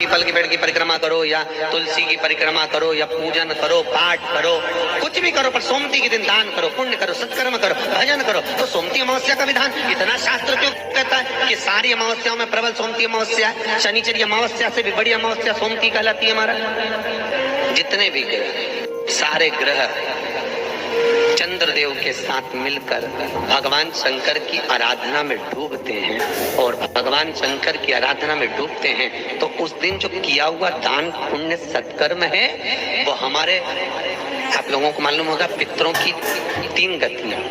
People के पेड़ की परिक्रमा करो या तुलसी की परिक्रमा करो या पूजन करो, पाठ करो, कुछ भी करो, पर सोमती के दिन दान करो, पुण्य करो, सत्कर्म करो, भजन करो। तो सोमती अमावस्या का विधान इतना शास्त्र क्यों कहता है कि सारी अमावस्याओं में प्रबल सोमती अमावस्या है। शनिचरी अमावस्या से भी बड़ी अमावस्या सोमती कहलाती है। हमारा जितने भी ग्रह, सारे ग्रह चंद्रदेव के साथ मिलकर भगवान शंकर की आराधना में डूबते हैं, और भगवान शंकर की आराधना में डूबते हैं तो उस दिन जो किया हुआ दान पुण्य सत्कर्म है वो हमारे, आप लोगों को मालूम होगा, पितरों की 3 गतियां,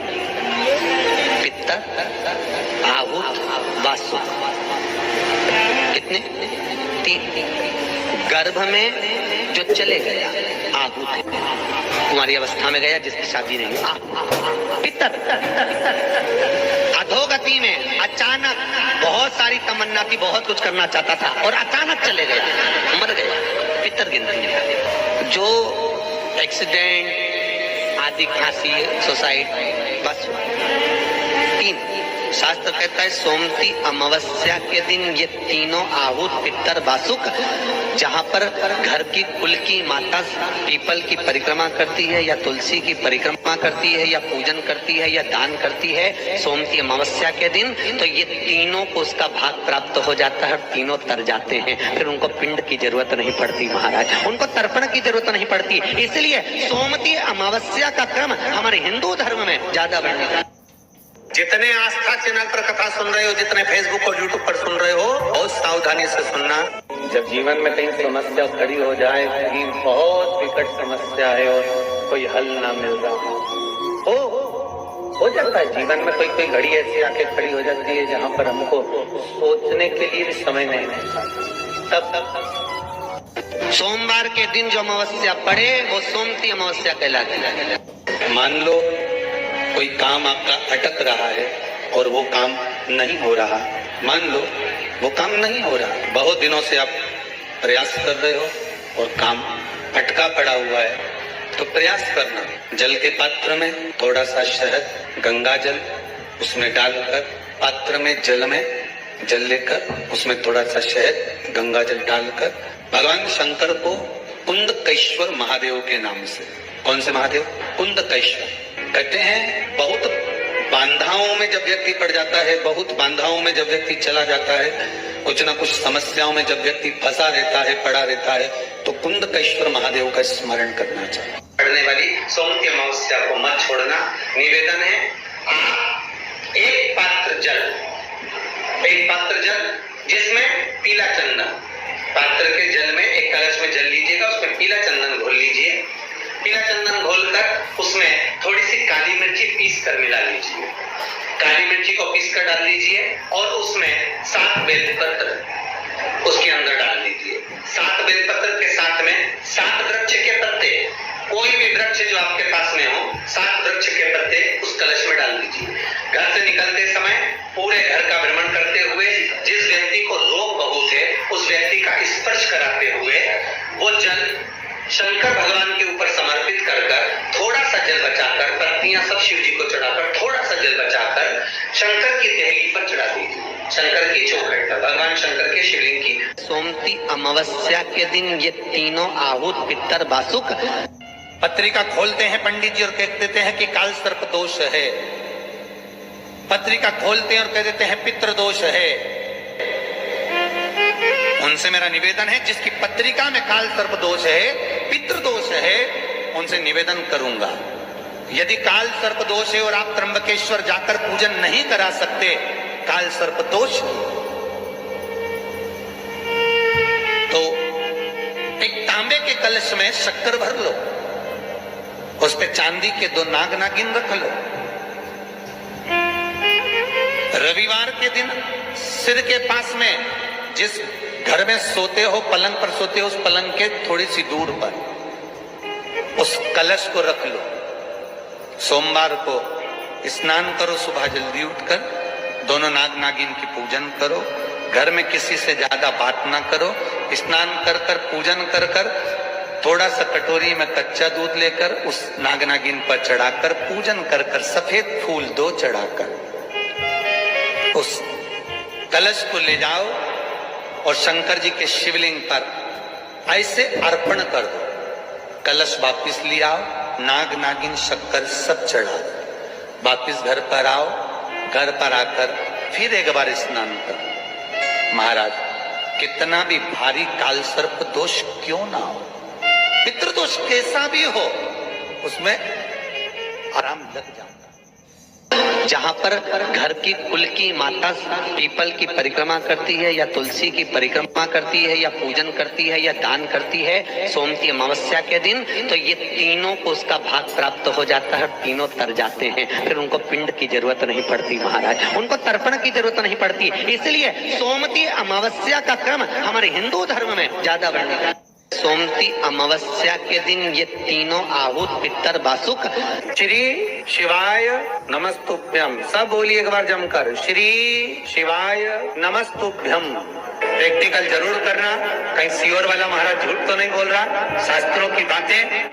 पितर, आहूत, वासु। कितने? 3। गर्भ में जो चले गया आहूत, तुम्हारी अवस्था में गया, जिसकी शादी नहीं, पितर। अधोगति में अचानक बहुत सारी तमन्ना थी, बहुत कुछ करना चाहता था और अचानक चले गए, मर गए, पितर गिनती है। जो एक्सीडेंट आदि, खांसी, सुसाइड, बस 3। शास्त्र कहता है सोमती अमावस्या के दिन ये तीनों आहूत, पितर, वासुक, जहाँ पर घर की कुल की माता पीपल की परिक्रमा करती है या तुलसी की परिक्रमा करती है या पूजन करती है या दान करती है सोमती अमावस्या के दिन, तो ये तीनों को उसका भाग प्राप्त हो जाता है और तीनों तर जाते हैं। फिर उनको पिंड की जरूरत नहीं पड़ती महाराज, उनको तर्पण की जरूरत नहीं पड़ती। इसलिए सोमती अमावस्या का क्रम हमारे हिंदू धर्म में ज्यादा बढ़। जितने आस्था चैनल पर कथा सुन रहे हो, जितने फेसबुक और यूट्यूब पर सुन रहे हो, बहुत सावधानी से सुनना। जब जीवन में कहीं समस्या खड़ी हो जाए, कहीं बहुत विकट समस्या है और कोई हल ना मिल रहा हो जाता है जीवन में, कोई घड़ी ऐसी आके खड़ी हो जाती है जहाँ पर हमको सोचने के लिए भी समय नहीं मिलता। तब सोमवार के दिन जो अमावस्या पड़े वो सोमती अमावस्या कहलाती है। मान लो कोई काम आपका अटक रहा है और वो काम नहीं हो रहा, मान लो वो काम नहीं हो रहा, बहुत दिनों से आप प्रयास कर रहे हो और काम अटका पड़ा हुआ है, तो प्रयास करना, जल के पात्र में थोड़ा सा शहद, गंगा जल उसमें डालकर, पात्र में जल लेकर उसमें थोड़ा सा शहद, गंगा जल डालकर भगवान शंकर को कुंदकेश्वर महादेव के नाम से, कौन से महादेव? कुंदकेश्वर। कहते हैं बहुत बांधाओं में जब व्यक्ति पड़ जाता है, बहुत बांधाओं में जब व्यक्ति चला जाता है, कुछ ना कुछ समस्याओं में जब व्यक्ति फंसा रहता है, पड़ा रहता है, तो कुंदकेश्वर महादेव का स्मरण करना चाहिए। पड़ने वाली सोमती अमावस्या को मत छोड़ना। निवेदन है, एक पात्र जल जिसमें पीला चंदन, पात्र के जल में, एक कलश में जल लीजिएगा, उसमें पीला चंदन घोल लीजिए। पीला चंदन घोलकर उसमें थोड़ी सी काली मिर्ची पीस कर मिला लीजिए, काली मिर्ची को पीस कर डाल दीजिए और उसमें 7 बेलपत्र उसके अंदर डाल दीजिए। 7 बेलपत्र के साथ में 7 वृक्ष के पत्ते, कोई भी वृक्ष जो आपके पास में हो, 7 वृक्ष के पत्ते उस कलश में डाल दीजिए। घर से निकलते समय पूरे घर का भ्रमण करते हुए जिस व्यक्ति को रोग बहुत है उस व्यक्ति का स्पर्श कराते हुए वो जल शंकर भगवान के ऊपर समर्पित कर थोड़ा सा जल बचाकर, पत्तियां सब शिव जी को चढ़ाकर, थोड़ा सा जल बचाकर शंकर की देहली पर चढ़ा दीजिए, शंकर की चौखट पर, भगवान शंकर के शिवलिंग की। सोमती अमावस्या के दिन ये तीनों आहूत, पितर, वासुक पत्रिका खोलते हैं पंडित जी और कह देते हैं कि काल सर्प दोष है, पत्रिका खोलते हैं और कह देते हैं पितृ दोष है। उनसे मेरा निवेदन है, जिसकी पत्रिका में काल सर्प दोष है, पितृ दोष है, उनसे निवेदन करूंगा, यदि काल सर्प दोष है और आप त्र्यंबकेश्वर जाकर पूजन नहीं करा सकते काल सर्प दोष, तो एक तांबे के कलश में शक्कर भर लो, उस पे चांदी के 2 नाग नागिन रख लो। रविवार के दिन सिर के पास में, जिस घर में सोते हो, पलंग पर सोते हो, उस पलंग के थोड़ी सी दूर पर उस कलश को रख लो। सोमवार को स्नान करो, सुबह जल्दी उठकर दोनों नाग नागिन की पूजन करो, घर में किसी से ज्यादा बात ना करो, स्नान कर कर पूजन कर कर थोड़ा सा कटोरी में कच्चा दूध लेकर उस नाग नागिन पर चढ़ाकर पूजन कर कर, सफेद फूल 2 चढ़ाकर उस कलश को ले जाओ और शंकर जी के शिवलिंग पर ऐसे अर्पण कर दो। कलश वापिस ले आओ, नाग नागिन शक्कर सब चढ़ा दो। वापिस घर पर आओ, घर पर आकर फिर एक बार स्नान करो। महाराज, कितना भी भारी काल सर्प दोष क्यों ना हो, पितृदोष कैसा भी हो, उसमें आराम लग जाता। जहां पर घर की कुल की माता पीपल की परिक्रमा करती है या तुलसी की परिक्रमा करती है या पूजन करती है या दान करती है सोमती अमावस्या के दिन, तो ये तीनों को उसका भाग प्राप्त हो जाता है, तीनों तर जाते हैं। फिर उनको पिंड की जरूरत नहीं पड़ती महाराज, उनको तर्पण की जरूरत नहीं पड़ती। इसलिए सोमती अमावस्या का क्रम हमारे हिंदू धर्म में ज्यादा वर्णित है। सोमती अमावस्या के दिन ये तीनों आहूत पितर बासुक श्री शिवाय नमस्तुभ्यम, सब बोलिए एक बार जमकर, श्री शिवाय नमस्तुभ्यम। प्रैक्टिकल जरूर करना, कहीं सियोर वाला महाराज झूठ तो नहीं बोल रहा, शास्त्रों की बातें